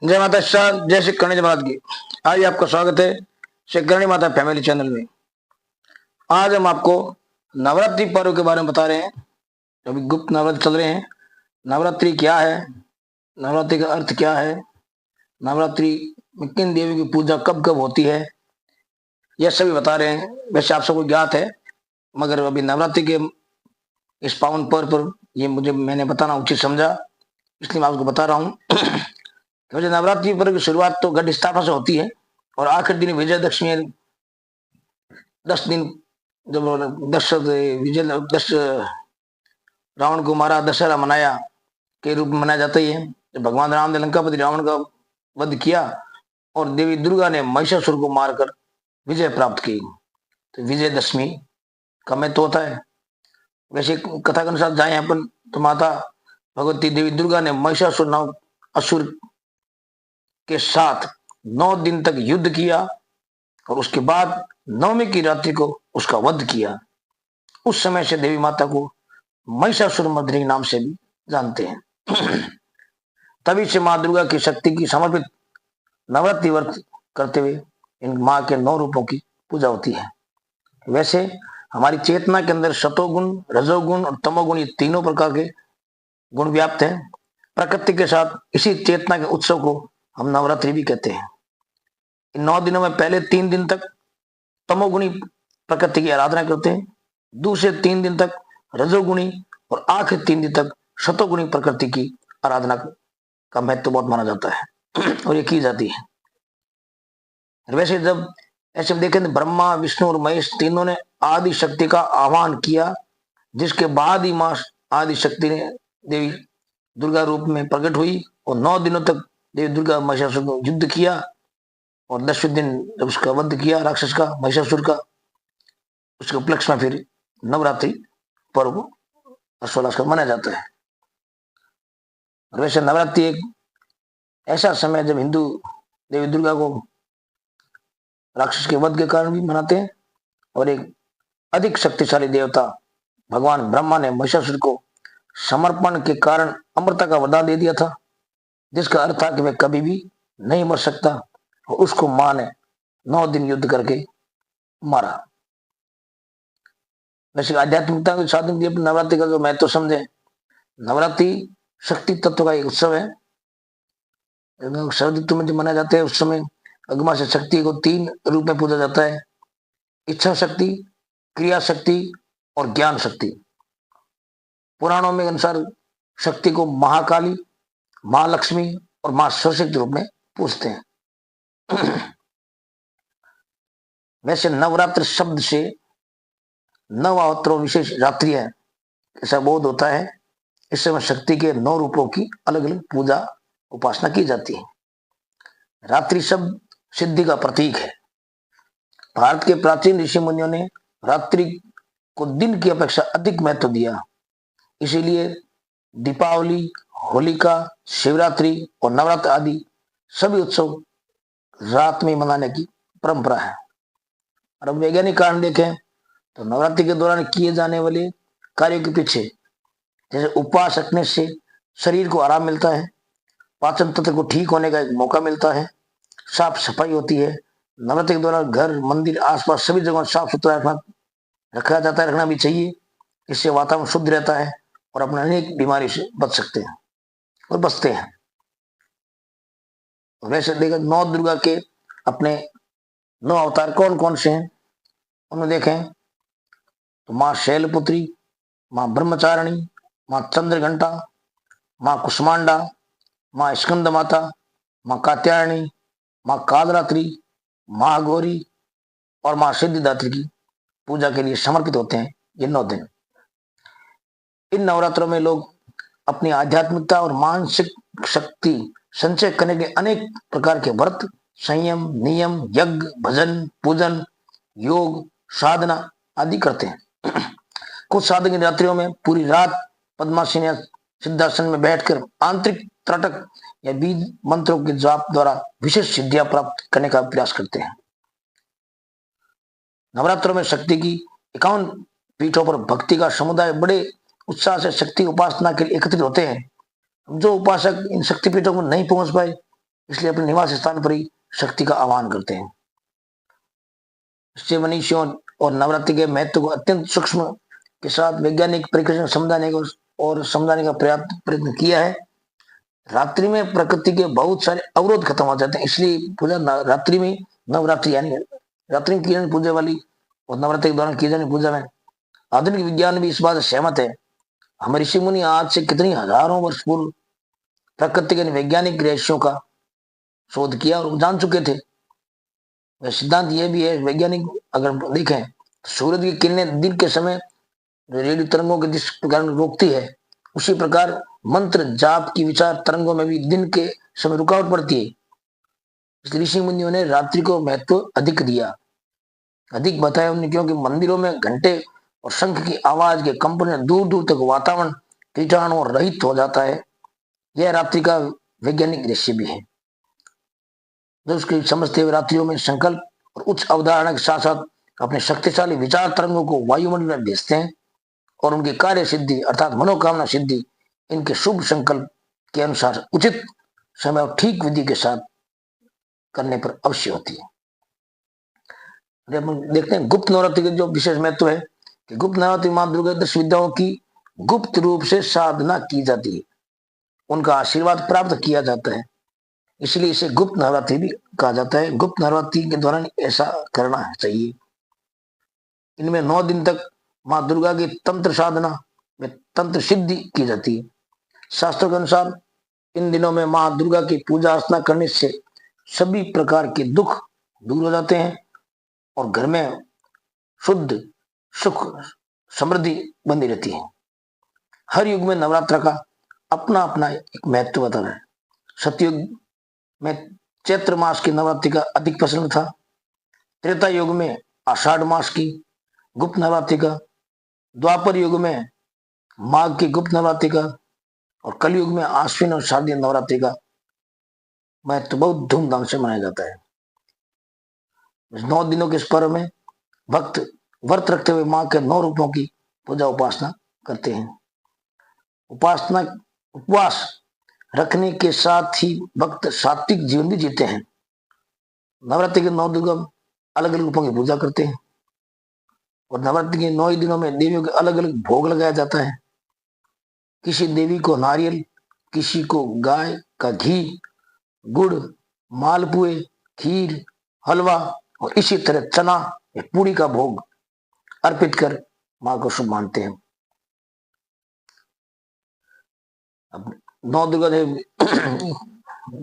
जय माता शाह, जय श्री करणी महाराज की। आज आपका स्वागत है श्री करणी माता फैमिली चैनल में। आज हम आपको नवरात्रि पर्व के बारे में बता रहे हैं। अभी गुप्त नवरात्र चल रहे हैं। नवरात्रि क्या है, नवरात्रि का अर्थ क्या है, नवरात्रि में किन देवी की पूजा कब कब होती है, यह सभी बता रहे हैं। वैसे आप सबको ज्ञात है, मगर अभी नवरात्रि के इस पावन पर्व पर ये मैंने बताना उचित समझा, इसलिए मैं आपको बता रहा हूँ। वैसे नवरात्रि पर्व की शुरुआत तो घट स्थापना से होती है और आखिर दिन विजयदशमी 10 दिन जब दश रावण को मारा, दशहरा मनाया के रूप में मनाया जाता ही है। जब भगवान राम ने लंकापति रावण का वध किया और देवी दुर्गा ने महिषासुर को मारकर विजय प्राप्त की, तो विजयदशमी का महत्व होता है। वैसे कथा के अनुसार जाए अपन तो माता भगवती देवी दुर्गा ने महिषासुर नाम असुर के साथ 9 दिन तक युद्ध किया और उसके बाद नवमी की रात्रि को उसका वध किया। उस समय से देवी माता को महिषासुर मर्दिनी नाम से भी जानते हैं। तभी से मां दुर्गा की शक्ति की समर्पित नवरात्रि व्रत करते हुए इन मां के 9 रूपों की पूजा होती है। वैसे हमारी चेतना के अंदर सतोगुण, रजोगुण और तमोगुण, ये तीनों प्रकार के गुण व्याप्त हैं। प्रकृति के साथ इसी चेतना के उत्सव को हम नवरात्रि भी कहते हैं। इन 9 दिनों में पहले 3 दिन तक तमोगुणी प्रकृति की आराधना करते हैं, दूसरे 3 दिन तक रजोगुणी और आखिर 3 दिन तक शतोगुणी प्रकृति की आराधना का महत्व बहुत माना जाता है और ये की जाती है। वैसे जब ऐसे देखें तो ब्रह्मा, विष्णु और महेश तीनों ने आदि शक्ति का आह्वान किया, जिसके बाद ही मां आदि शक्ति ने देवी दुर्गा रूप में प्रकट हुई और 9 दिनों तक देवी दुर्गा महिषासुर को युद्ध किया और 10वें दिन जब उसका वध किया राक्षस का, महिषासुर का, उसके उपलक्ष्य में फिर नवरात्रि पर्व हर्षोल्लास का मनाया जाता है। और वैसे नवरात्रि एक ऐसा समय जब हिंदू देवी दुर्गा को राक्षस के वध के कारण भी मनाते हैं और एक अधिक शक्तिशाली देवता भगवान ब्रह्मा ने महिषासुर को समर्पण के कारण अमरता का वरदान दे दिया था, जिसका अर्थ था कि वह कभी भी नहीं मर सकता, और उसको मां ने 9 दिन युद्ध करके मारा। वैसे आध्यात्मिकता के साधन की नवरात्रि का जो महत्व समझे, नवरात्रि शक्ति तत्व का एक उत्सव है। शरद ऋतु में जो मनाया जाता है उस समय अगमा से शक्ति को 3 रूप में पूजा जाता है: इच्छा शक्ति, क्रिया शक्ति और ज्ञान शक्ति। पुराणों में अनुसार शक्ति को महाकाली, मां लक्ष्मी और मां सरस्वती रूप में पूजते हैं। वैसे नवरात्र शब्द से नव अवतारों विशेष रात्रि है ऐसा बोध होता है। इस समय शक्ति के 9 रूपों की अलग अलग पूजा उपासना की जाती है। रात्रि शब्द सिद्धि का प्रतीक है। भारत के प्राचीन ऋषि मुनियों ने रात्रि को दिन की अपेक्षा अधिक महत्व दिया, इसीलिए दीपावली, होलिका, शिवरात्रि और नवरात्र आदि सभी उत्सव रात में मनाने की परंपरा है। और अब वैज्ञानिक कारण देखें तो नवरात्रि के दौरान किए जाने वाले कार्यों के पीछे जैसे उपवास रखने से शरीर को आराम मिलता है, पाचन तंत्र को ठीक होने का एक मौका मिलता है, साफ सफाई होती है। नवरात्रि के दौरान घर, मंदिर, आसपास सभी जगह साफ सुथरा रखा जाता है, रखना भी चाहिए। इससे वातावरण शुद्ध रहता है और अपने अनेक बीमारी से बच सकते हैं और बचते हैं। वैसे देखा 9 दुर्गा के अपने 9 अवतार कौन कौन से हैं, उन्हें देखें तो मां शैलपुत्री, मां ब्रह्मचारिणी, मां चंद्रघंटा, मां कुष्मांडा, मां स्कंद माता, मां कात्यायनी, मां कालरात्रि, मां गौरी और मां सिद्धिदात्री की पूजा के लिए समर्पित होते हैं ये 9 दिन। इन नवरात्रों में लोग अपनी आध्यात्मिकता और मानसिक शक्ति संचय करने के अनेक प्रकार के व्रत, संयम, नियम, यज्ञ, भजन, पूजन, योग, साधना आदि करते हैं। कुछ साधक इन रात्रियों में पूरी रात पद्मासन या सिद्धासन में बैठकर आंतरिक त्राटक या बीज मंत्रों के जाप द्वारा विशेष सिद्धियां प्राप्त करने का प्रयास करते हैं। नवरात्रों में शक्ति की 51 पीठों पर भक्ति का समुदाय बड़े उत्साह से शक्ति उपासना के लिए एकत्रित होते हैं। जो उपासक इन शक्तिपीठों को नहीं पहुंच पाए इसलिए अपने निवास स्थान पर ही शक्ति का आह्वान करते हैं। इससे मनीषियों और नवरात्रि के महत्व को अत्यंत सूक्ष्म के साथ वैज्ञानिक परिकल्पना समझाने का पर्याप्त प्रयत्न किया है। रात्रि में प्रकृति के बहुत सारे अवरोध खत्म हो जाते हैं, इसलिए पूजा रात्रि में, नवरात्रि यानी रात्रि में की जाने पूजा वाली और नवरात्रि के दौरान की जाने पूजा में आधुनिक विज्ञान भी इस बात से सहमत है। हमारे ऋषि मुनि आज से कितनी हजारों वर्ष पूर्व प्रकृति के वैज्ञानिक रहस्यों का शोध किया और जान चुके थे। वह सिद्धांत यह भी है, वैज्ञानिक अगर देखें तो सूरज की किरणें दिन के समय रेडियो तरंगों के जिस प्रकार रोकती है, उसी प्रकार मंत्र जाप की विचार तरंगों में भी दिन के समय रुकावट पड़ती है। इसलिए ऋषि मुनियों ने रात्रि को महत्व अधिक दिया, अधिक बताया उन्हें, क्योंकि मंदिरों में घंटे और शंख की आवाज के कंपन में दूर दूर तक वातावरण कीटाणु रहित हो जाता है। यह रात्रि का वैज्ञानिक रहस्य भी है। जो उसके समझते हुए रात्रियों में संकल्प और उच्च अवधारणा के साथ साथ अपने शक्तिशाली विचार तरंगों को वायुमंडल में भेजते हैं और उनकी कार्य सिद्धि अर्थात मनोकामना सिद्धि इनके शुभ संकल्प के अनुसार उचित समय और ठीक विधि के साथ करने पर अवश्य होती है। देखते हैं गुप्त नवरात्रि के जो विशेष महत्व है कि गुप्त नवरात्रि मां दुर्गा 10 विद्याओं की गुप्त रूप से साधना की जाती है, उनका आशीर्वाद प्राप्त किया जाता है, इसलिए इसे गुप्त नवरात्रि भी कहा जाता है। गुप्त नवरात्रि के दौरान ऐसा करना चाहिए। इनमें 9 दिन तक मां दुर्गा की तंत्र साधना में तंत्र सिद्धि की जाती है। शास्त्रों के अनुसार इन दिनों में मां दुर्गा की पूजा अर्चना करने से सभी प्रकार के दुख दूर हो जाते हैं और घर में शुद्ध सुख समृद्धि बनी रहती है। हर युग में नवरात्र का अपना अपना एक महत्व बता रहा है। सतयुग में चैत्र मास की नवरात्रि का अधिक प्रचलन था। त्रेता युग में आषाढ़ मास की गुप्त नवरात्रि का, द्वापर युग में माघ की गुप्त नवरात्रि का और कलयुग में आश्विन और शारदीय नवरात्रि का महत्व बहुत धूमधाम से मनाया जाता है। 9 दिनों के इस पर्व में भक्त व्रत रखते हुए मां के 9 रूपों की पूजा उपासना करते हैं। उपवास रखने के साथ ही भक्त सात्विक जीवन भी जीते हैं। नवरात्रि के 9 दुर्गा अलग अलग रूपों की पूजा करते हैं और नवरात्रि के 9 दिनों में देवियों के अलग अलग भोग लगाया जाता है। किसी देवी को नारियल, किसी को गाय का घी, गुड़, मालपुए, खीर, हलवा और इसी तरह चना या पूरी का भोग अर्पित कर मां को शुभ मानते हैं। अब 9 दुर्गा देवी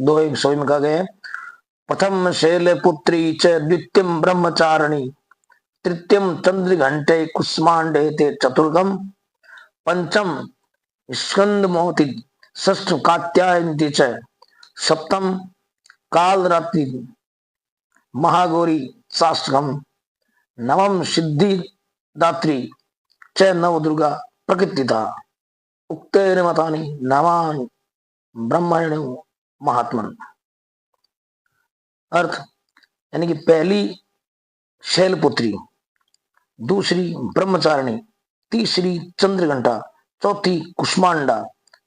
2 सौ में कहा गया है, प्रथम शैल पुत्री च द्वितीयम ब्रह्मचारिणी तृतीयम चंद्र घंटे कुष्मांडे ते चतुर्थम पंचम स्कंद मोहति षष्ठ कात्यायनी च सप्तम कालरात्रि महागौरी शास्त्रम नवम सिद्धिदात्री च नव दुर्गा प्रकृतिता उक्तेन मतानि नवानि ब्रह्मण महात्मन। अर्थ यानी कि पहली शैलपुत्री, दूसरी ब्रह्मचारिणी, तीसरी चंद्रघंटा, चौथी कुष्मांडा,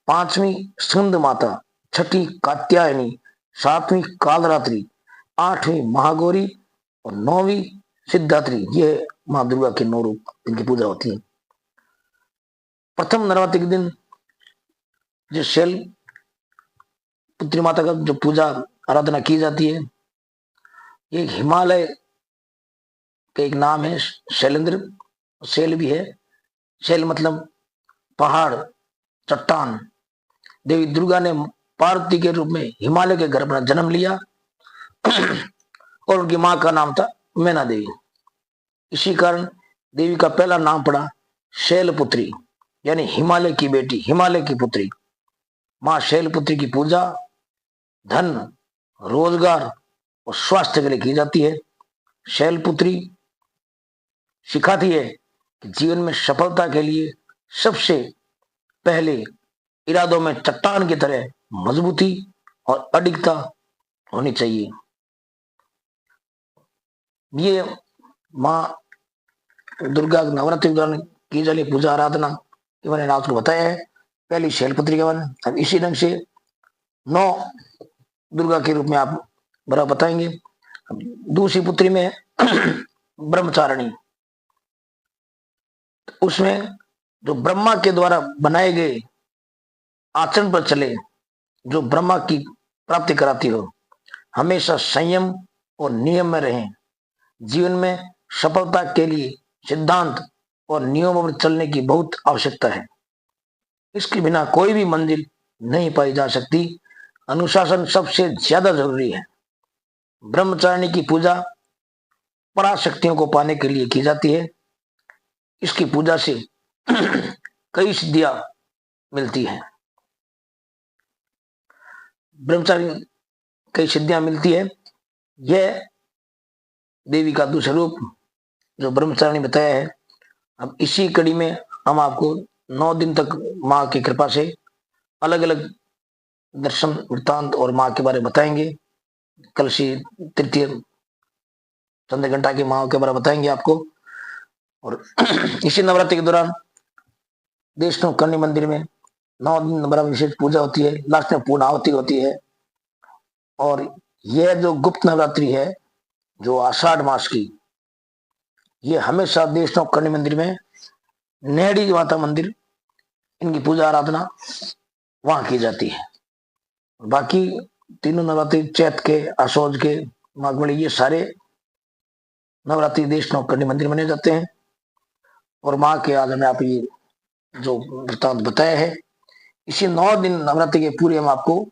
5वीं स्कंद माता, 6ठी कात्यायनी, 7वीं कालरात्रि, 8वीं महागौरी और 9वीं सिद्धात्री। ये मां दुर्गा के 9 रूप इनकी पूजा होती है। प्रथम नवरात्रि के दिन जो शैल पुत्री माता का जो पूजा आराधना की जाती है, ये हिमालय का एक नाम है शैलेंद्र, शैल भी है। शैल मतलब पहाड़, चट्टान। देवी दुर्गा ने पार्वती के रूप में हिमालय के गर्भ में जन्म लिया और उनकी मां का नाम था मैना देवी। इसी कारण देवी का पहला नाम पड़ा शैलपुत्री, यानी हिमालय की बेटी, हिमालय की पुत्री। मां शैलपुत्री की पूजा धन, रोजगार और स्वास्थ्य के लिए की जाती है। शैलपुत्री सिखाती है कि जीवन में सफलता के लिए सबसे पहले इरादों में चट्टान की तरह मजबूती और अडिगता होनी चाहिए। ये मां दुर्गा नवरात्रि के दौरान की जाने पूजा आराधना के मैंने आपको बताया है। पहली शैलपुत्री के बारे में। अब इसी ढंग से 9 दुर्गा के रूप में आप बड़ा बताएंगे। दूसरी पुत्री में ब्रह्मचारिणी, उसमें जो ब्रह्मा के द्वारा बनाए गए आचरण पर चले, जो ब्रह्मा की प्राप्ति कराती हो, हमेशा संयम और नियम में रहें। जीवन में सफलता के लिए सिद्धांत और नियमों पर चलने की बहुत आवश्यकता है। इसके बिना कोई भी मंजिल नहीं पाई जा सकती। अनुशासन सबसे ज्यादा जरूरी है। ब्रह्मचारिणी की पूजा पराशक्तियों को पाने के लिए की जाती है। इसकी पूजा से कई सिद्धियां मिलती हैं। ब्रह्मचारी कई सिद्धियां मिलती है। यह देवी का दूसरा रूप जो ब्रह्मचारिणी बताया है। अब इसी कड़ी में हम आपको 9 दिन तक माँ की कृपा से अलग अलग दर्शन वृत्तांत और माँ के बारे में बताएंगे। कलशी तृतीय चंद्रघंटा की माँ के बारे में बताएंगे आपको। और इसी नवरात्रि के दौरान वैष्णो करणी मंदिर में 9 दिन बड़ा विशेष पूजा होती है। लास्ट में पूर्ण आहुति होती है। और यह जो गुप्त नवरात्रि है, जो आषाढ़ मास की, ये हमेशा वैष्णो करणी मंदिर में नेहड़ी माता मंदिर, इनकी पूजा आराधना वहां की जाती है। बाकी तीनों नवरात्रि चैत के, आशोज के, माघमणी, ये सारे नवरात्रि वैष्णो करणी मंदिर मनाए जाते हैं। और माँ के आज हमें आप ये जो वृत्तांत बताया है, इसी 9 दिन नवरात्रि के पूरे हम आपको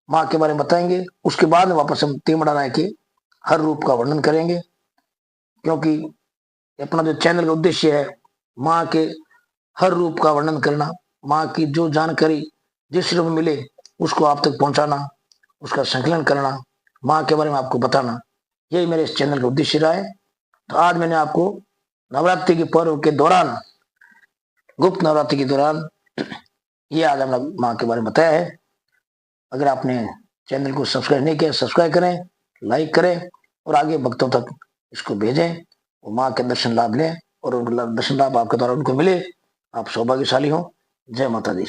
माँ के बारे में बताएंगे। उसके बाद में वापस हम तीमड़ा राय के हर रूप का वर्णन करेंगे, क्योंकि अपना जो चैनल का उद्देश्य है माँ के हर रूप का वर्णन करना, माँ की जो जानकारी जिस रूप में मिले उसको आप तक पहुंचाना, उसका संकलन करना, माँ के बारे में आपको बताना, यही मेरे इस चैनल का उद्देश्य रहा है। तो आज मैंने आपको नवरात्रि के पर्व के दौरान, गुप्त नवरात्रि के दौरान, ये आज हमने माँ के बारे में बताया है। अगर आपने चैनल को सब्सक्राइब नहीं किया, सब्सक्राइब करें, लाइक करें और आगे भक्तों तक इसको भेजें और माँ के दर्शन लाभ लें और उनका दर्शन लाभ आपके द्वारा उनको मिले। आप सौभाग्यशाली हो। जय माता दी।